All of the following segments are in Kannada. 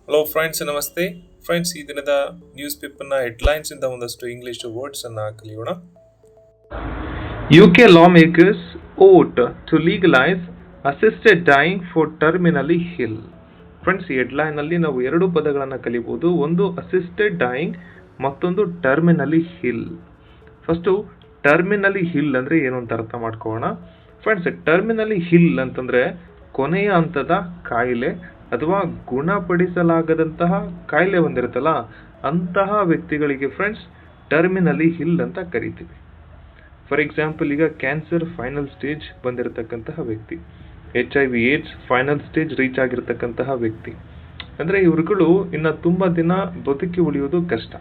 ಹಲೋ ಫ್ರೆಂಡ್ಸ್, ನಮಸ್ತೆ ಫ್ರೆಂಡ್ಸ್. ಈ ದಿನದ ನ್ಯೂಸ್ ಪೇಪರ್ನ ಹೆಡ್ಲೈನ್ಸ್ ಇಂದ ಒಂದಷ್ಟು ಇಂಗ್ಲಿಷ್ ವರ್ಡ್ಸ್ ಅನ್ನ ಕಲಿಯೋಣ. UK lawmakers vote to legalize assisted dying for terminally ill. Friends, ಈ ಹೆಡ್ಲೈನ್ ಅಲ್ಲಿ ನಾವು ಎರಡು ಪದಗಳನ್ನು ಕಲಿಬಹುದು. ಒಂದು ಅಸಿಸ್ಟೆಡ್ ಡೈಯಿಂಗ್, ಮತ್ತೊಂದು terminally hill. First terminally hill ಅಂದ್ರೆ ಏನು ಅಂತ ಅರ್ಥ ಮಾಡ್ಕೊಳ್ಳೋಣ. ಫ್ರೆಂಡ್ಸ್, ಟರ್ಮಿನಲಿ ಹಿಲ್ ಅಂತಂದ್ರೆ ಕೊನೆಯ ಹಂತದ ಕಾಯಿಲೆ ಅಥವಾ ಗುಣಪಡಿಸಲಾಗದಂತಹ ಕಾಯಿಲೆ ಹೊಂದಿರುತ್ತಲ್ಲ, ಅಂತಹ ವ್ಯಕ್ತಿಗಳಿಗೆ ಫ್ರೆಂಡ್ಸ್ ಟರ್ಮಿನಲಿ ಹಿಲ್ ಅಂತ ಕರಿತೀವಿ. ಫಾರ್ ಎಕ್ಸಾಂಪಲ್, ಈಗ ಕ್ಯಾನ್ಸರ್ ಫೈನಲ್ ಸ್ಟೇಜ್ ಬಂದಿರತಕ್ಕಂತಹ ವ್ಯಕ್ತಿ, HIV AIDS final stage reach ಆಗಿರತಕ್ಕಂತಹ ವ್ಯಕ್ತಿ, ಅಂದ್ರೆ ಇವ್ರುಗಳು ಇನ್ನ ತುಂಬಾ ದಿನ ಬದುಕಿ ಉಳಿಯೋದು ಕಷ್ಟ.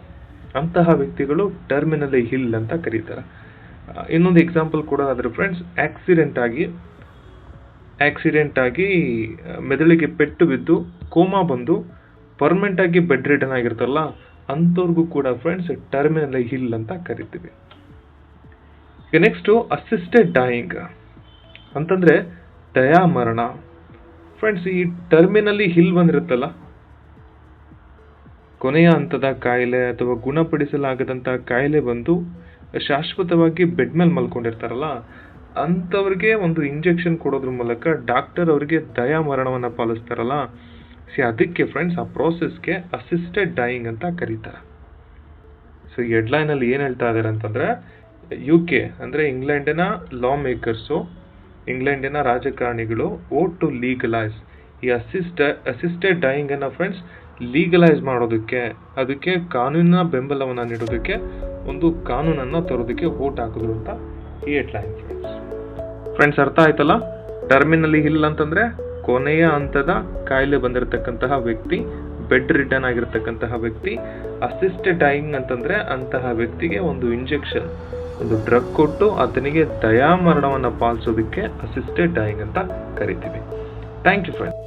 ಅಂತಹ ವ್ಯಕ್ತಿಗಳು ಟರ್ಮಿನಲಿ ಹಿಲ್ ಅಂತ ಕರೀತಾರೆ. ಇನ್ನೊಂದು ಎಕ್ಸಾಂಪಲ್ ಕೊಡೋದಾದ್ರೆ ಫ್ರೆಂಡ್ಸ್, ಆಕ್ಸಿಡೆಂಟ್ ಆಗಿ ಮೆದುಳಿಗೆ ಪೆಟ್ಟು ಬಿದ್ದು ಕೋಮಾ ಬಂದು ಪರ್ಮನೆಂಟ್ ಆಗಿ ಬೆಡ್ ರಿಡನ್ ಆಗಿರ್ತಾರಲ್ಲ, ಅಂಥವ್ರಿಗೂ ಕೂಡ ಫ್ರೆಂಡ್ಸ್ ಟರ್ಮಿನಲಿ ಹಿಲ್ ಅಂತ ಕರಿತೀವಿ. ನೆಕ್ಸ್ಟ್ ಅಸಿಸ್ಟೆಡ್ ಡೈಯಿಂಗ್ ಅಂತಂದ್ರೆ ದಯಾಮರಣ. ಫ್ರೆಂಡ್ಸ್, ಈ ಟರ್ಮಿನಲಿ ಹಿಲ್ ಬಂದಿರುತ್ತಲ್ಲ, ಕೊನೆಯ ಹಂತದ ಕಾಯಿಲೆ ಅಥವಾ ಗುಣಪಡಿಸಲಾಗದಂತಹ ಕಾಯಿಲೆ ಬಂದು ಶಾಶ್ವತವಾಗಿ ಬೆಡ್ ಮೇಲೆ ಮಲ್ಕೊಂಡಿರ್ತಾರಲ್ಲ, ಅಂಥವ್ರಿಗೆ ಒಂದು ಇಂಜೆಕ್ಷನ್ ಕೊಡೋದ್ರ ಮೂಲಕ ಡಾಕ್ಟರ್ ಅವರಿಗೆ ದಯಾಮರಣವನ್ನ ಪಾಲಿಸ್ತಾರಲ್ಲ, ಅದಕ್ಕೆ ಫ್ರೆಂಡ್ಸ್ ಆ ಪ್ರೋಸೆಸ್ಗೆ ಅಸಿಸ್ಟೆಡ್ ಡೈಯಿಂಗ್ ಅಂತ ಕರೀತಾರೆ. ಸೊ ಈ ಹೆಡ್ಲೈನ್ ಅಲ್ಲಿ ಏನ್ ಹೇಳ್ತಾ ಇದಾರೆ ಅಂತಂದ್ರೆ, UK ಅಂದ್ರೆ ಇಂಗ್ಲೆಂಡಿನ ಲಾ ಮೇಕರ್ಸು, ಇಂಗ್ಲೆಂಡಿನ ರಾಜಕಾರಣಿಗಳು ವೋಟ್ ಟು ಲೀಗಲೈಸ್ ಈ ಅಸಿಸ್ಟೆಡ್ ಡೈಯಿಂಗ್ ಅನ್ನ ಫ್ರೆಂಡ್ಸ್ ಲೀಗಲೈಸ್ ಮಾಡೋದಕ್ಕೆ, ಅದಕ್ಕೆ ಕಾನೂನಿನ ಬೆಂಬಲವನ್ನ ನೀಡೋದಕ್ಕೆ, ಒಂದು ಕಾನೂನನ್ನ ತರೋದಕ್ಕೆ ವೋಟ್ ಹಾಕಿದ್ರು ಅಂತ ಈ ಹೆಡ್ಲೈನ್. ಫ್ರೆಂಡ್ಸ್ ಅರ್ಥ ಆಯ್ತಲ್ಲ? ಟರ್ಮಿನಲಿ ಹಿಲ್ ಅಂತಂದ್ರೆ ಕೊನೆಯ ಹಂತದ ಕಾಯಿಲೆ ಬಂದಿರತಕ್ಕಂತಹ ವ್ಯಕ್ತಿ, ಬೆಡ್ ರಿಟರ್ನ್ ಆಗಿರತಕ್ಕಂತಹ ವ್ಯಕ್ತಿ. ಅಸಿಸ್ಟೆಡ್ ಡೈಯಿಂಗ್ ಅಂತಂದ್ರೆ ಅಂತಹ ವ್ಯಕ್ತಿಗೆ ಒಂದು ಇಂಜೆಕ್ಷನ್, ಒಂದು ಡ್ರಗ್ ಕೊಟ್ಟು ಆತನಿಗೆ ದಯಾಮರಣವನ್ನ ಪಾಲಿಸೋದಕ್ಕೆ ಅಸಿಸ್ಟೆಡ್ ಡೈಯಿಂಗ್ ಅಂತ ಕರಿತೀವಿ. Thank you friends.